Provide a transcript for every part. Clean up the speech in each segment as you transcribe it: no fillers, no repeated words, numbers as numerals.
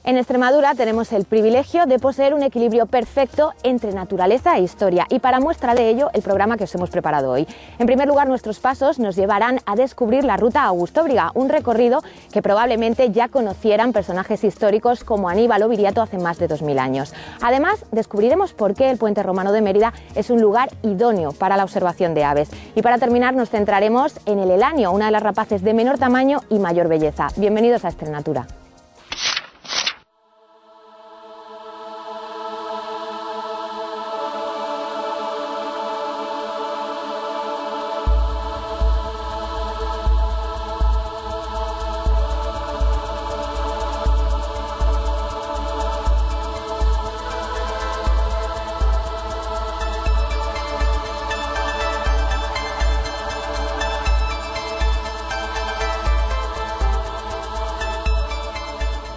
En Extremadura tenemos el privilegio de poseer un equilibrio perfecto entre naturaleza e historia, y para muestra de ello el programa que os hemos preparado hoy. En primer lugar, nuestros pasos nos llevarán a descubrir la ruta Augustóbriga, un recorrido que probablemente ya conocieran personajes históricos como Aníbal o Viriato hace más de 2000 años. Además, descubriremos por qué el Puente Romano de Mérida es un lugar idóneo para la observación de aves. Y para terminar nos centraremos en el elanio, una de las rapaces de menor tamaño y mayor belleza. Bienvenidos a Extrenatura.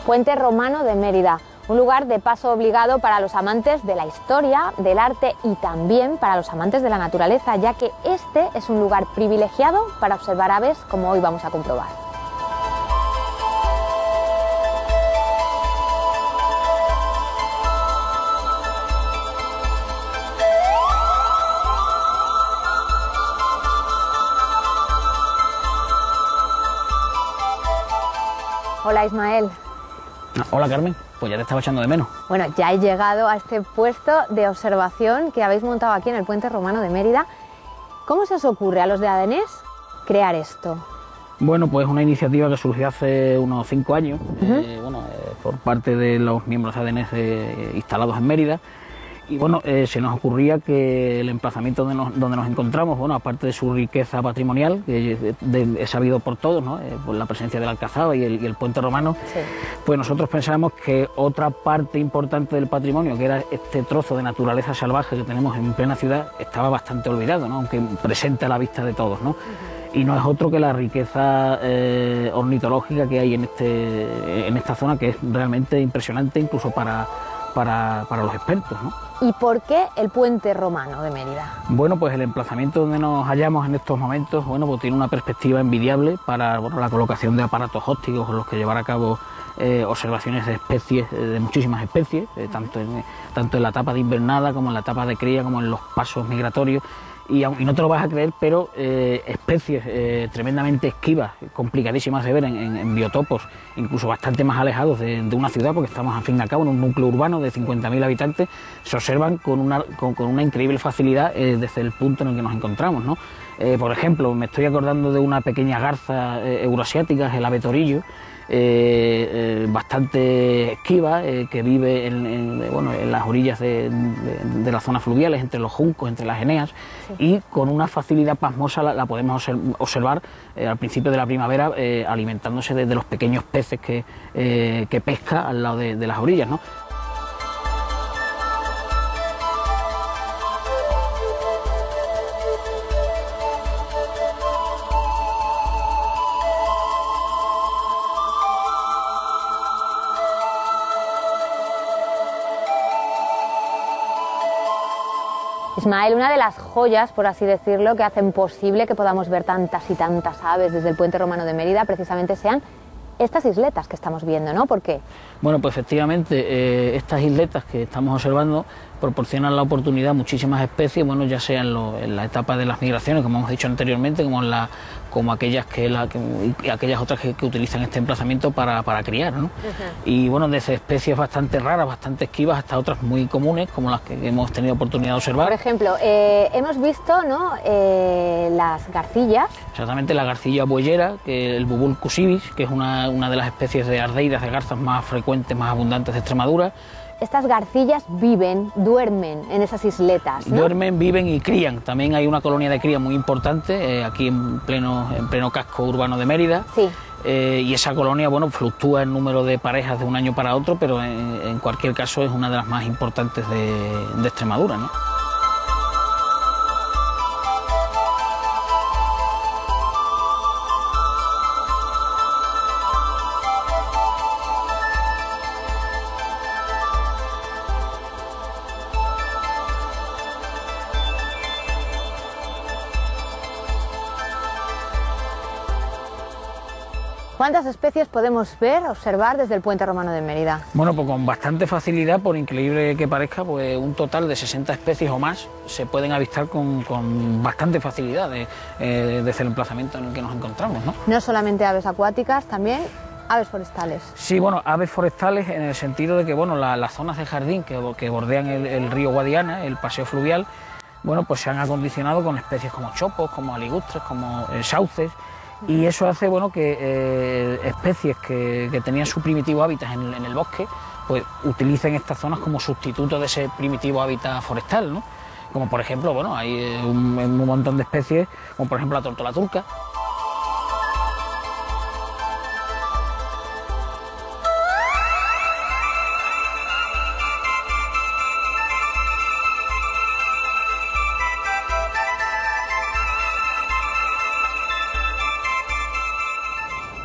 Puente Romano de Mérida, un lugar de paso obligado para los amantes de la historia, del arte y también para los amantes de la naturaleza, ya que este es un lugar privilegiado para observar aves, como hoy vamos a comprobar. Hola Ismael. Hola Carmen, pues ya te estaba echando de menos. Bueno, ya he llegado a este puesto de observación que habéis montado aquí en el Puente Romano de Mérida. ¿Cómo se os ocurre a los de Adenés crear esto? Bueno, pues una iniciativa que surgió hace unos 5 años, por parte de los miembros de Adenés instalados en Mérida. Y bueno, se nos ocurría que el emplazamiento donde nos encontramos, bueno, aparte de su riqueza patrimonial, que es sabido por todos, ¿no? Por la presencia del Alcazaba y el Puente Romano, sí, pues nosotros pensábamos que otra parte importante del patrimonio, que era este trozo de naturaleza salvaje que tenemos en plena ciudad, estaba bastante olvidado, ¿no? Aunque presente a la vista de todos, ¿no? Y no es otro que la riqueza ornitológica que hay en esta zona, que es realmente impresionante incluso para los expertos, ¿no? ¿Y por qué el Puente Romano de Mérida? Bueno, pues el emplazamiento donde nos hallamos en estos momentos, bueno, pues tiene una perspectiva envidiable para la colocación de aparatos ópticos con los que llevar a cabo observaciones de especies, de muchísimas especies, tanto en la etapa de invernada como en la etapa de cría, como en los pasos migratorios. Y no te lo vas a creer, pero especies tremendamente esquivas, complicadísimas de ver en biotopos, incluso bastante más alejados de una ciudad, porque estamos al fin y al cabo en un núcleo urbano de 50.000 habitantes, se observan con una increíble facilidad desde el punto en el que nos encontramos, ¿no? Por ejemplo, me estoy acordando de una pequeña garza euroasiática, el ave torillo, bastante esquiva, que vive en las orillas de las zonas fluviales, entre los juncos, entre las eneas, sí, y con una facilidad pasmosa la podemos observar al principio de la primavera alimentándose de los pequeños peces que pesca al lado de las orillas, ¿no? Ismael, una de las joyas, por así decirlo, que hacen posible que podamos ver tantas y tantas aves desde el Puente Romano de Mérida, precisamente sean estas isletas que estamos viendo, ¿no? ¿Por qué? Bueno, pues efectivamente, estas isletas que estamos observando proporcionan la oportunidad a muchísimas especies, bueno, ya sea en la etapa de las migraciones, como hemos dicho anteriormente, como aquellas aquellas otras que utilizan este emplazamiento para criar, ¿no? Y bueno, desde especies bastante raras, bastante esquivas, hasta otras muy comunes, como las que hemos tenido oportunidad de observar. Por ejemplo, hemos visto, ¿no?, las garcillas. Exactamente, la garcilla boyera, el Bubul cusibis, que es una de las especies de ardeidas, de garzas más frecuentes, más abundantes de Extremadura. Estas garcillas duermen en esas isletas, ¿no? Duermen, viven y crían. También hay una colonia de cría muy importante aquí en pleno casco urbano de Mérida. Sí. Y esa colonia, bueno, fluctúa el número de parejas de un año para otro, pero en cualquier caso es una de las más importantes de Extremadura, ¿no? ¿Cuántas especies podemos observar desde el Puente Romano de Mérida? Bueno, pues con bastante facilidad, por increíble que parezca, pues un total de 60 especies o más se pueden avistar con bastante facilidad desde el emplazamiento en el que nos encontramos, ¿no? No solamente aves acuáticas, también aves forestales. Sí, bueno, aves forestales en el sentido de que, bueno, las zonas de jardín que bordean el río Guadiana, el paseo fluvial, bueno, pues se han acondicionado con especies como chopos, como aligustres, como sauces, y eso hace, bueno, que especies que tenían su primitivo hábitat en el bosque, pues utilicen estas zonas como sustituto de ese primitivo hábitat forestal, ¿no? Como por ejemplo, bueno, hay un montón de especies, como por ejemplo la tórtola turca.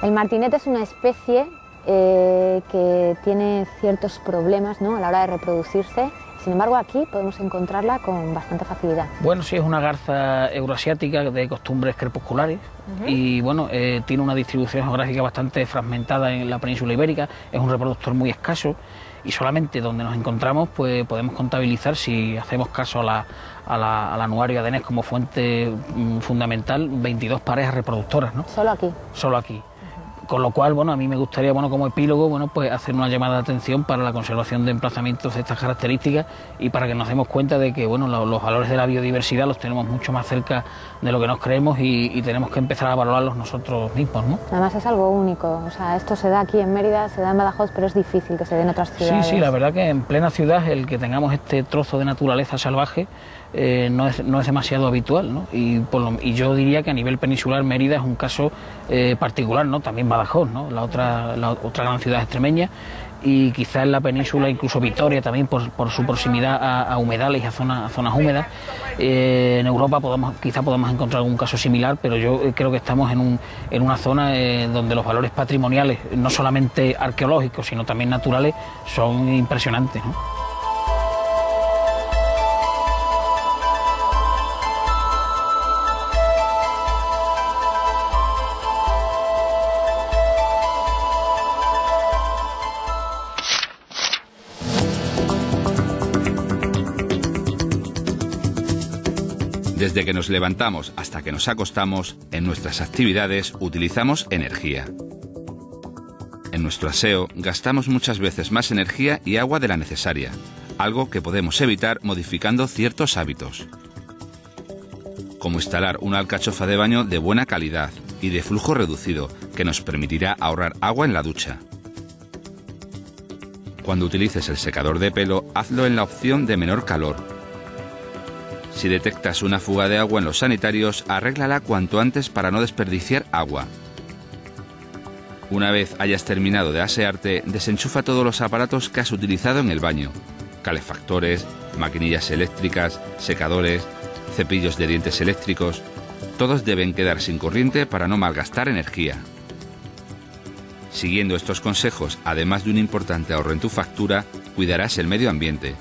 El martinete es una especie que tiene ciertos problemas, ¿no?, a la hora de reproducirse. Sin embargo, aquí podemos encontrarla con bastante facilidad. Bueno, sí, es una garza euroasiática de costumbres crepusculares y bueno, tiene una distribución geográfica bastante fragmentada en la península ibérica, es un reproductor muy escaso y solamente donde nos encontramos pues podemos contabilizar, si hacemos caso al anuario ADENES como fuente fundamental, 22 parejas reproductoras, ¿no? ¿Solo aquí? Solo aquí. Con lo cual, bueno, a mí me gustaría, bueno, como epílogo, bueno, pues hacer una llamada de atención para la conservación de emplazamientos de estas características y para que nos demos cuenta de que, bueno, los valores de la biodiversidad los tenemos mucho más cerca de lo que nos creemos y tenemos que empezar a valorarlos nosotros mismos, ¿no? Además es algo único, o sea, esto se da aquí en Mérida, se da en Badajoz, pero es difícil que se dé en otras ciudades. Sí, la verdad que en plena ciudad el que tengamos este trozo de naturaleza salvaje no es demasiado habitual, ¿no? Y yo diría que a nivel peninsular Mérida es un caso particular, ¿no? También Badajoz, ¿no? La otra gran ciudad extremeña, y quizás en la península incluso Vitoria también por su proximidad a humedales y a zonas húmedas. En Europa quizá podamos encontrar algún caso similar, pero yo creo que estamos en una zona donde los valores patrimoniales, no solamente arqueológicos, sino también naturales, son impresionantes, ¿no? Desde que nos levantamos hasta que nos acostamos, en nuestras actividades utilizamos energía. En nuestro aseo gastamos muchas veces más energía y agua de la necesaria, algo que podemos evitar modificando ciertos hábitos, como instalar una alcachofa de baño de buena calidad y de flujo reducido, que nos permitirá ahorrar agua en la ducha. Cuando utilices el secador de pelo, hazlo en la opción de menor calor. Si detectas una fuga de agua en los sanitarios, arréglala cuanto antes para no desperdiciar agua. Una vez hayas terminado de asearte, desenchufa todos los aparatos que has utilizado en el baño: calefactores, maquinillas eléctricas, secadores, cepillos de dientes eléctricos. Todos deben quedar sin corriente para no malgastar energía. Siguiendo estos consejos, además de un importante ahorro en tu factura, cuidarás el medio ambiente.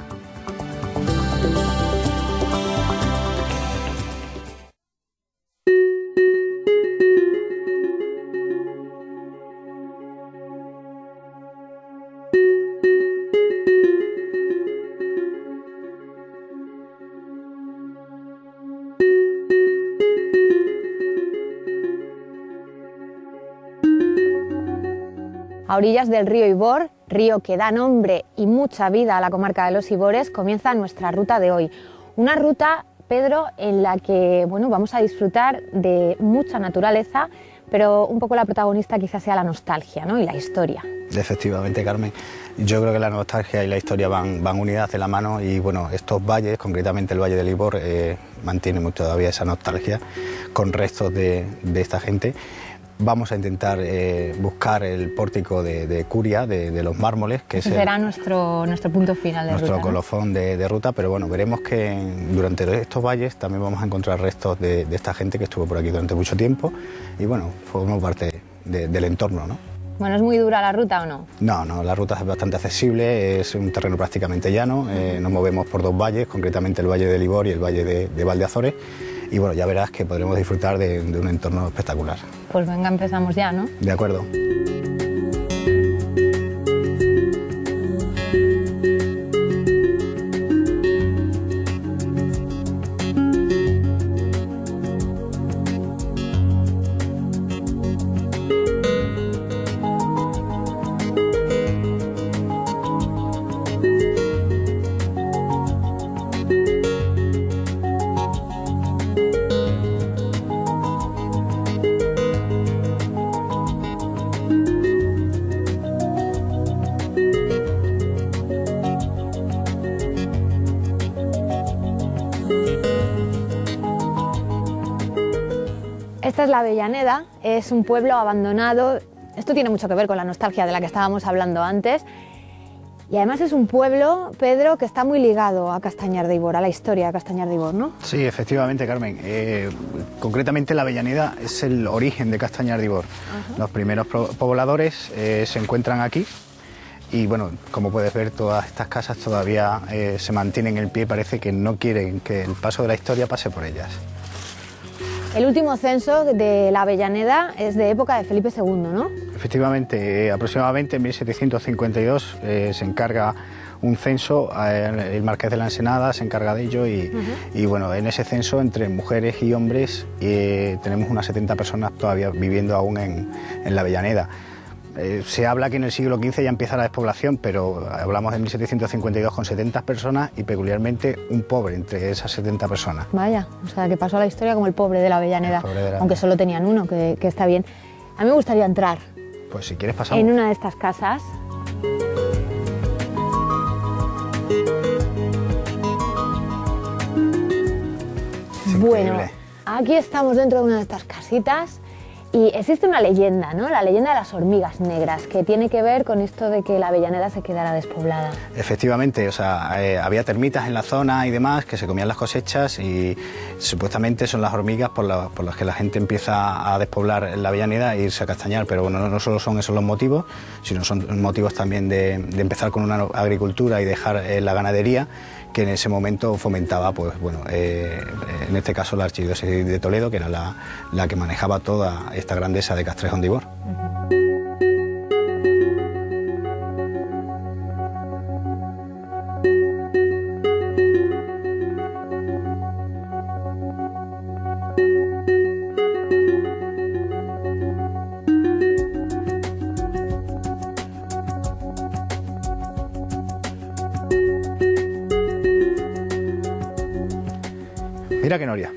A orillas del río Ibor, río que da nombre y mucha vida a la comarca de los Ibores, comienza nuestra ruta de hoy. Una ruta, Pedro, en la que vamos a disfrutar de mucha naturaleza, pero un poco la protagonista quizás sea la nostalgia, ¿no?, y la historia. Efectivamente, Carmen. Yo creo que la nostalgia y la historia van unidas de la mano y bueno, estos valles, concretamente el Valle del Ibor, mantiene todavía esa nostalgia con restos de esta gente. Vamos a intentar buscar el pórtico de Curia, de los mármoles, que será nuestro punto final de nuestro ruta, colofón, ¿no?, de ruta, pero bueno, veremos que durante estos valles también vamos a encontrar restos de esta gente que estuvo por aquí durante mucho tiempo y bueno, formamos parte del entorno, ¿no? Bueno, ¿es muy dura la ruta o no? No, la ruta es bastante accesible, es un terreno prácticamente llano, nos movemos por dos valles, concretamente el Valle del Ibor y el Valle de Valdeazores. Y bueno, ya verás que podremos disfrutar de un entorno espectacular. Pues venga, empezamos ya, ¿no? De acuerdo. Esta es la Avellaneda, es un pueblo abandonado. Esto tiene mucho que ver con la nostalgia de la que estábamos hablando antes. Y además es un pueblo, Pedro, que está muy ligado a Castañar de Ibor, a la historia de Castañar de Ibor, ¿no? Sí, efectivamente, Carmen. Concretamente la Avellaneda es el origen de Castañar de Ibor. Los primeros pobladores se encuentran aquí y, bueno, como puedes ver, todas estas casas todavía se mantienen en pie. Parece que no quieren que el paso de la historia pase por ellas. El último censo de la Avellaneda es de época de Felipe II, ¿no? Efectivamente, aproximadamente en 1752 se encarga un censo, el Marqués de la Ensenada se encarga de ello y bueno, en ese censo entre mujeres y hombres tenemos unas 70 personas todavía viviendo aún en la Avellaneda. Se habla que en el siglo XV ya empieza la despoblación, pero hablamos de 1752 con 70 personas y peculiarmente un pobre entre esas 70 personas. Vaya, o sea, que pasó a la historia como el pobre de la Avellaneda, aunque solo tenían uno, que está bien. A mí me gustaría entrar. Pues si quieres pasamos. En una de estas casas. Bueno, aquí estamos dentro de una de estas casitas. Y existe una leyenda, ¿no? La leyenda de las hormigas negras, que tiene que ver con esto de que la Avellaneda se quedara despoblada. Efectivamente, o sea, había termitas en la zona y demás que se comían las cosechas y supuestamente son las hormigas por las que la gente empieza a despoblar la Avellaneda e irse a Castañar, pero bueno, no solo son esos los motivos, sino son motivos también de empezar con una agricultura y dejar la ganadería, que en ese momento fomentaba, pues bueno, en este caso la Archidiócesis de Toledo, que era la que manejaba toda esta grandeza de Castrejón de Ibor. Mira qué noria.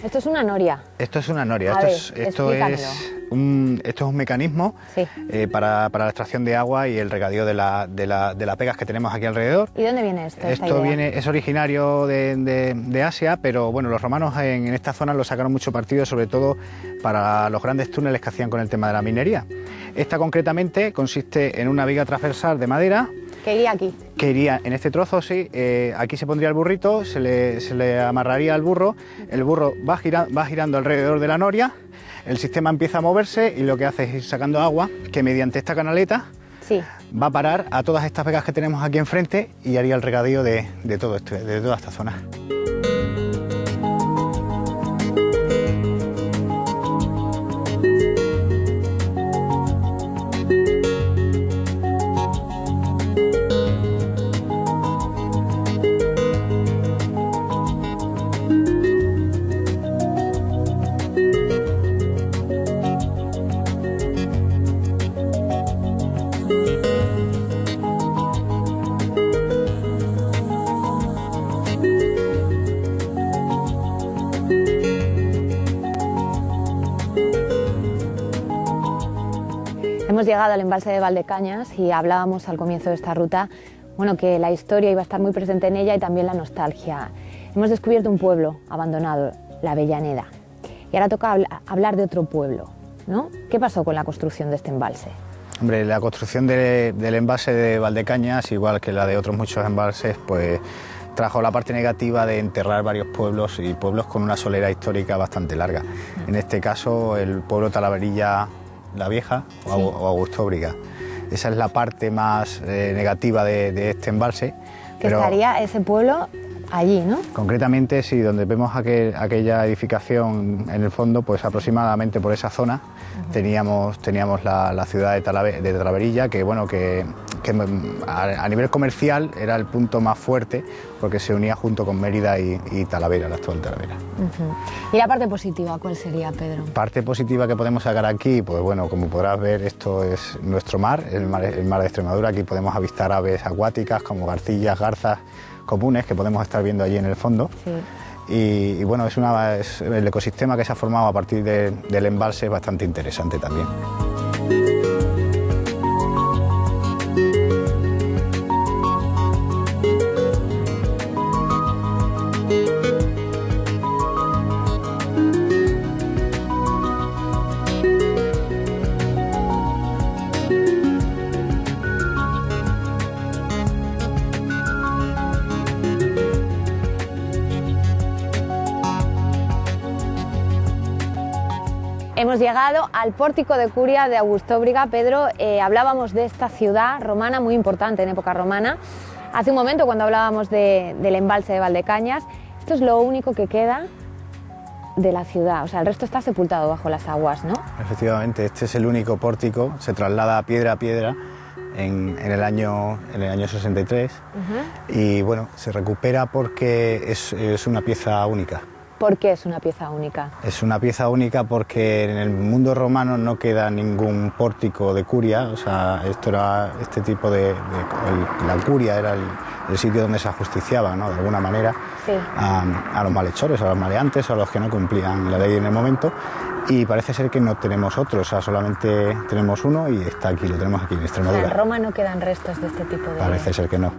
Esto es una noria. Esto es una noria. Esto es un mecanismo sí. Para la extracción de agua y el regadío de las pegas que tenemos aquí alrededor. ¿Y dónde viene esto? Esto es originario de Asia, pero bueno, los romanos en esta zona lo sacaron mucho partido, sobre todo para los grandes túneles que hacían con el tema de la minería. Esta concretamente consiste en una viga transversal de madera. ¿Que iría aquí? Que iría en este trozo, sí. Aquí se pondría el burrito, se le amarraría al burro, el burro va girando alrededor de la noria, el sistema empieza a moverse y lo que hace es ir sacando agua que mediante esta canaleta sí. va a parar a todas estas vegas que tenemos aquí enfrente y haría el regadío de toda esta zona. Hemos llegado al embalse de Valdecañas y hablábamos al comienzo de esta ruta, bueno, que la historia iba a estar muy presente en ella y también la nostalgia. Hemos descubierto un pueblo abandonado, la Avellaneda. Y ahora toca hablar de otro pueblo, ¿no? ¿Qué pasó con la construcción de este embalse? Hombre, la construcción del embalse de Valdecañas, igual que la de otros muchos embalses, pues trajo la parte negativa de enterrar varios pueblos y pueblos con una solera histórica bastante larga. En este caso, el pueblo Talaverilla la Vieja o Augustóbriga. Esa es la parte más negativa de este embalse. Que estaría ese pueblo allí, ¿no? Concretamente, sí, donde vemos aquella edificación en el fondo, pues aproximadamente por esa zona teníamos la ciudad de Talaverilla, que bueno, que a nivel comercial era el punto más fuerte porque se unía junto con Mérida y Talavera, la actual Talavera. ¿Y la parte positiva cuál sería, Pedro? Parte positiva que podemos sacar aquí, pues bueno, como podrás ver, esto es nuestro mar, el mar de Extremadura. Aquí podemos avistar aves acuáticas como garcillas, garzas comunes que podemos estar viendo allí en el fondo. Sí. Y bueno, es el ecosistema que se ha formado a partir del embalse es bastante interesante también. Hemos llegado al pórtico de Curia de Augustóbriga. Pedro, hablábamos de esta ciudad romana muy importante en época romana. Hace un momento cuando hablábamos del embalse de Valdecañas. Esto es lo único que queda de la ciudad, o sea, el resto está sepultado bajo las aguas, ¿no? Efectivamente, este es el único pórtico, se traslada piedra a piedra en el año 63 y bueno, se recupera porque es una pieza única. ¿Por qué es una pieza única? Es una pieza única porque en el mundo romano no queda ningún pórtico de curia, o sea, esto era este tipo la curia era el sitio donde se ajusticiaba, ¿no?, de alguna manera, sí, a los malhechores, a los maleantes, a los que no cumplían la ley en el momento, y parece ser que no tenemos otro, o sea, solamente tenemos uno y está aquí, lo tenemos aquí en Extremadura. O sea, en Roma no quedan restos de este tipo de... Parece ser que no.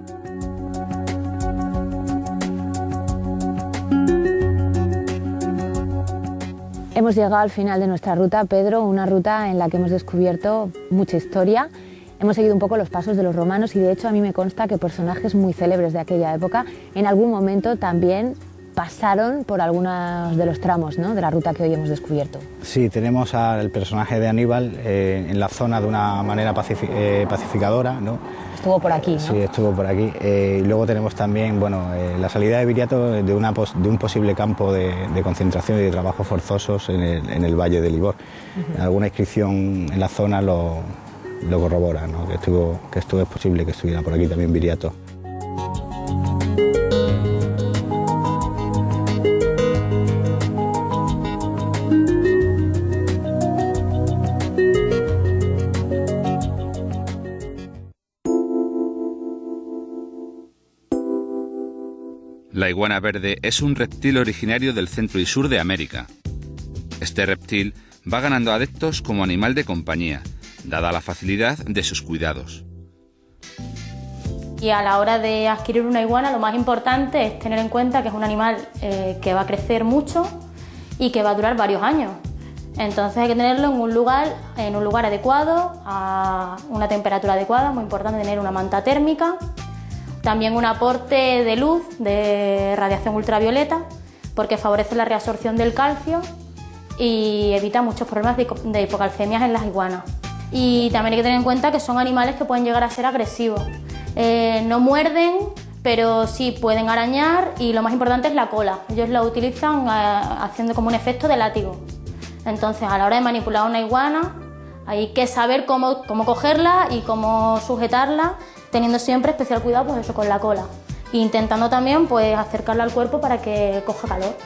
Hemos llegado al final de nuestra ruta, Pedro, una ruta en la que hemos descubierto mucha historia. Hemos seguido un poco los pasos de los romanos y de hecho a mí me consta que personajes muy célebres de aquella época en algún momento también pasaron por algunos de los tramos, ¿no?, de la ruta que hoy hemos descubierto. Sí, tenemos al personaje de Aníbal en la zona de una manera pacificadora, ¿no? Estuvo por aquí, ¿no? Sí, estuvo por aquí. Y luego tenemos también, bueno, la salida de Viriato de un posible campo de concentración y de trabajos forzosos en el valle de Libor. Alguna inscripción en la zona lo corrobora, ¿no?, que es posible que estuviera por aquí también Viriato. La iguana verde es un reptil originario del centro y sur de América. Este reptil va ganando adeptos como animal de compañía, dada la facilidad de sus cuidados. Y a la hora de adquirir una iguana, lo más importante es tener en cuenta que es un animal que va a crecer mucho y que va a durar varios años. Entonces hay que tenerlo en un lugar adecuado, a una temperatura adecuada, muy importante tener una manta térmica. También un aporte de luz, de radiación ultravioleta, porque favorece la reabsorción del calcio y evita muchos problemas de hipocalcemias en las iguanas. Y también hay que tener en cuenta que son animales que pueden llegar a ser agresivos. No muerden, pero sí pueden arañar y lo más importante es la cola. Ellos la utilizan haciendo como un efecto de látigo. Entonces, a la hora de manipular una iguana hay que saber cómo cogerla y cómo sujetarla, teniendo siempre especial cuidado, pues eso, con la cola, e intentando también pues acercarla al cuerpo para que coja calor.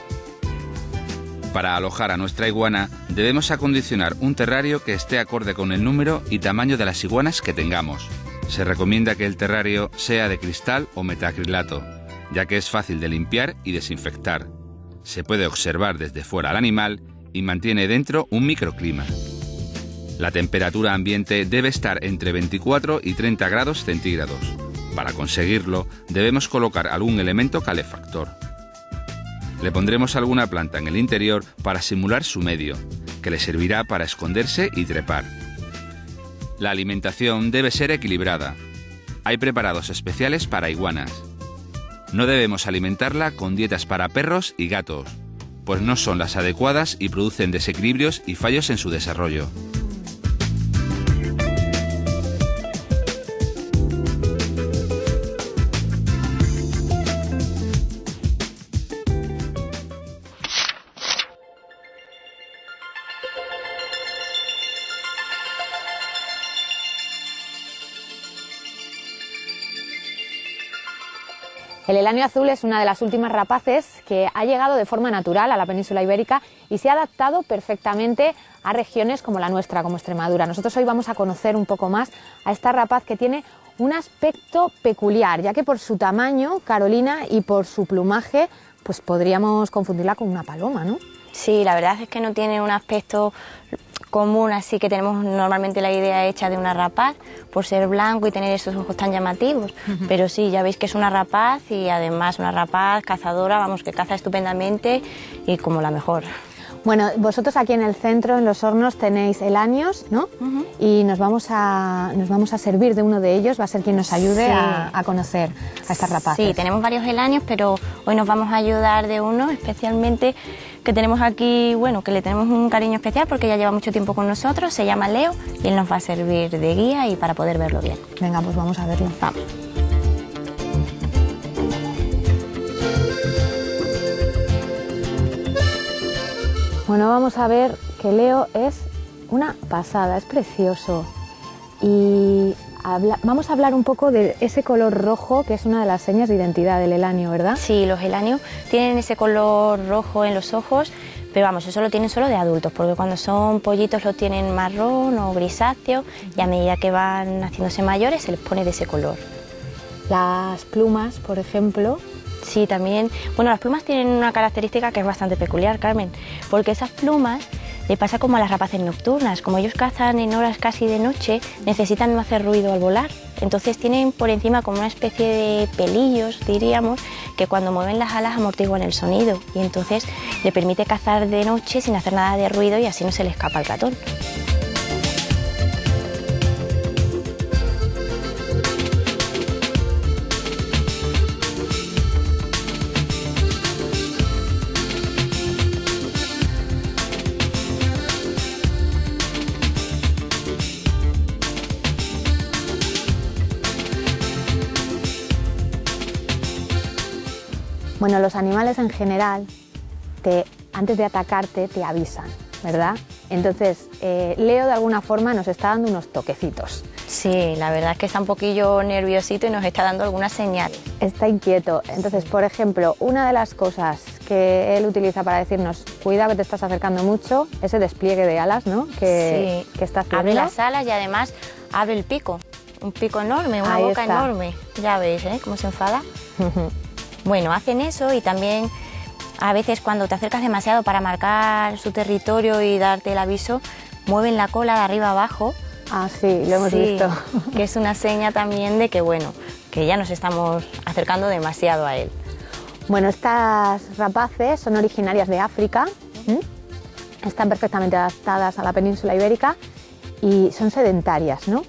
Para alojar a nuestra iguana debemos acondicionar un terrario que esté acorde con el número y tamaño de las iguanas que tengamos. Se recomienda que el terrario sea de cristal o metacrilato, ya que es fácil de limpiar y desinfectar. Se puede observar desde fuera al animal y mantiene dentro un microclima. La temperatura ambiente debe estar entre 24 y 30 grados centígrados. Para conseguirlo, debemos colocar algún elemento calefactor. Le pondremos alguna planta en el interior para simular su medio, que le servirá para esconderse y trepar. La alimentación debe ser equilibrada. Hay preparados especiales para iguanas. No debemos alimentarla con dietas para perros y gatos, pues no son las adecuadas y producen desequilibrios y fallos en su desarrollo. El elanio azul es una de las últimas rapaces que ha llegado de forma natural a la península ibérica y se ha adaptado perfectamente a regiones como la nuestra, como Extremadura. Nosotros hoy vamos a conocer un poco más a esta rapaz que tiene un aspecto peculiar, ya que por su tamaño, Carolina, y por su plumaje, pues podríamos confundirla con una paloma, ¿no? Sí, la verdad es que no tiene un aspecto común, así que tenemos normalmente la idea hecha de una rapaz por ser blanco y tener estos ojos tan llamativos, pero sí, ya veis que es una rapaz y además una rapaz cazadora, vamos, que caza estupendamente y como la mejor. Bueno, vosotros aquí en el centro, en Los Hornos, tenéis elanios, ¿no? Y nos vamos a servir de uno de ellos, va a ser quien nos ayude a conocer a estas rapaces. Sí, tenemos varios elanios, pero hoy nos vamos a ayudar de uno especialmente que tenemos aquí, bueno, que le tenemos un cariño especial porque ya lleva mucho tiempo con nosotros, se llama Leo y él nos va a servir de guía y para poder verlo bien. Venga, pues vamos a verlo. Vamos. Bueno, vamos a ver que Leo es una pasada, es precioso. Y vamos a hablar un poco de ese color rojo que es una de las señas de identidad del elanio, ¿verdad? Sí, los elanios tienen ese color rojo en los ojos, pero vamos, eso lo tienen solo de adultos, porque cuando son pollitos lo tienen marrón o grisáceo y a medida que van haciéndose mayores se les pone de ese color. Las plumas, por ejemplo. Sí, también. Bueno, las plumas tienen una característica que es bastante peculiar, Carmen, porque esas plumas le pasa como a las rapaces nocturnas, como ellos cazan en horas casi de noche, necesitan no hacer ruido al volar. Entonces tienen por encima como una especie de pelillos, diríamos, que cuando mueven las alas amortiguan el sonido y entonces le permite cazar de noche sin hacer nada de ruido y así no se le escapa el ratón. Bueno, los animales en general, antes de atacarte, te avisan, ¿verdad? Entonces, Leo de alguna forma nos está dando unos toquecitos. Sí, la verdad es que está un poquillo nerviosito y nos está dando algunas señales. Está inquieto. Entonces, por ejemplo, una de las cosas que él utiliza para decirnos, cuidado que te estás acercando mucho, ese despliegue de alas, ¿no? Que está haciendo. Abre las alas y además abre el pico. Un pico enorme, una Ahí boca está. enorme. Ya veis, ¿eh? Cómo se enfada. Bueno, hacen eso y también a veces cuando te acercas demasiado para marcar su territorio y darte el aviso, mueven la cola de arriba abajo. Ah, sí, lo hemos visto. Que es una seña también de que, bueno, que ya nos estamos acercando demasiado a él. Bueno, estas rapaces son originarias de África, están perfectamente adaptadas a la península ibérica y son sedentarias, ¿no?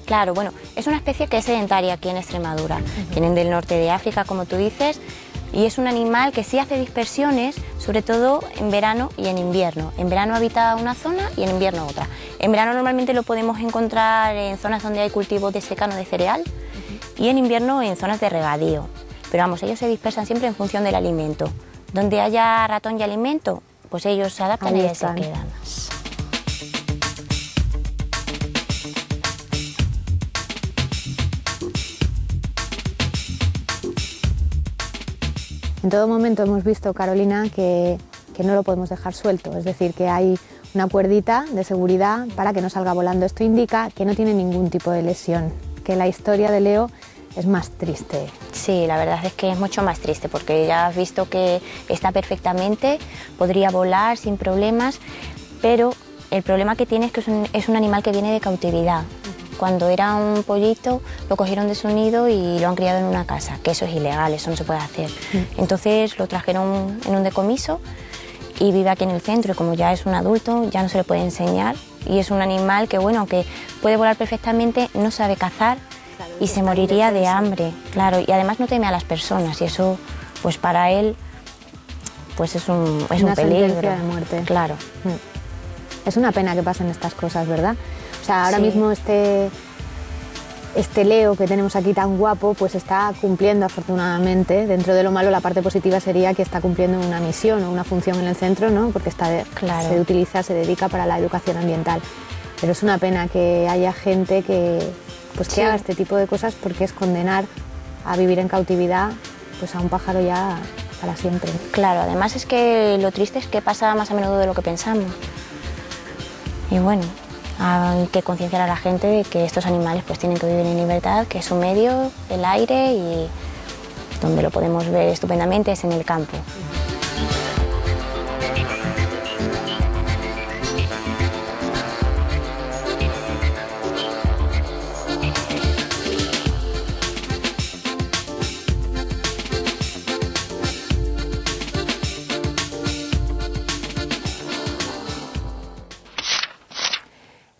Claro, bueno, es una especie que es sedentaria aquí en Extremadura. Vienen del norte de África, como tú dices, y es un animal que sí hace dispersiones, sobre todo en verano y en invierno. En verano habita una zona y en invierno otra. En verano normalmente lo podemos encontrar en zonas donde hay cultivos de secano de cereal y en invierno en zonas de regadío. Pero vamos, ellos se dispersan siempre en función del alimento. Donde haya ratón y alimento, pues ellos se adaptan y ahí se quedan. En todo momento hemos visto, Carolina, que no lo podemos dejar suelto, es decir, que hay una cuerdita de seguridad para que no salga volando. Esto indica que no tiene ningún tipo de lesión, que la historia de Leo es más triste. Sí, la verdad es que es mucho más triste porque ya has visto que está perfectamente, podría volar sin problemas, pero el problema que tiene es que es un animal que viene de cautividad. Cuando era un pollito lo cogieron de su nido y lo han criado en una casa, que eso es ilegal, eso no se puede hacer. Entonces lo trajeron en un decomiso y vive aquí en el centro y como ya es un adulto ya no se le puede enseñar y es un animal que, bueno, aunque puede volar perfectamente, no sabe cazar y se moriría de hambre, claro, y además no teme a las personas y eso, pues para él, pues es un peligro. Sentencia de muerte. Claro. Es una pena que pasen estas cosas, ¿verdad? O sea, ahora mismo este Leo que tenemos aquí tan guapo, pues está cumpliendo afortunadamente. Dentro de lo malo, la parte positiva sería que está cumpliendo una misión o una función en el centro, ¿no? Porque se dedica para la educación ambiental. Pero es una pena que haya gente que haga este tipo de cosas porque es condenar a vivir en cautividad pues a un pájaro ya para siempre. Claro, además es que lo triste es que pasa más a menudo de lo que pensamos. Y bueno, hay que concienciar a la gente de que estos animales pues tienen que vivir en libertad, que es su medio, el aire y donde lo podemos ver estupendamente es en el campo.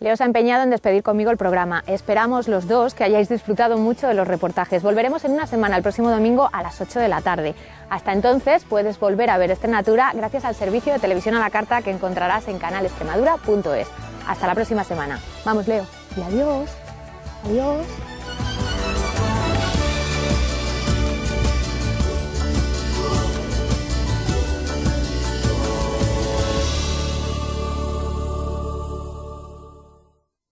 Leo se ha empeñado en despedir conmigo el programa. Esperamos los dos que hayáis disfrutado mucho de los reportajes. Volveremos en una semana, el próximo domingo a las 8 de la tarde. Hasta entonces puedes volver a ver Extrenatura gracias al servicio de televisión a la carta que encontrarás en canalextremadura.es. Hasta la próxima semana. Vamos, Leo. Y adiós. Adiós.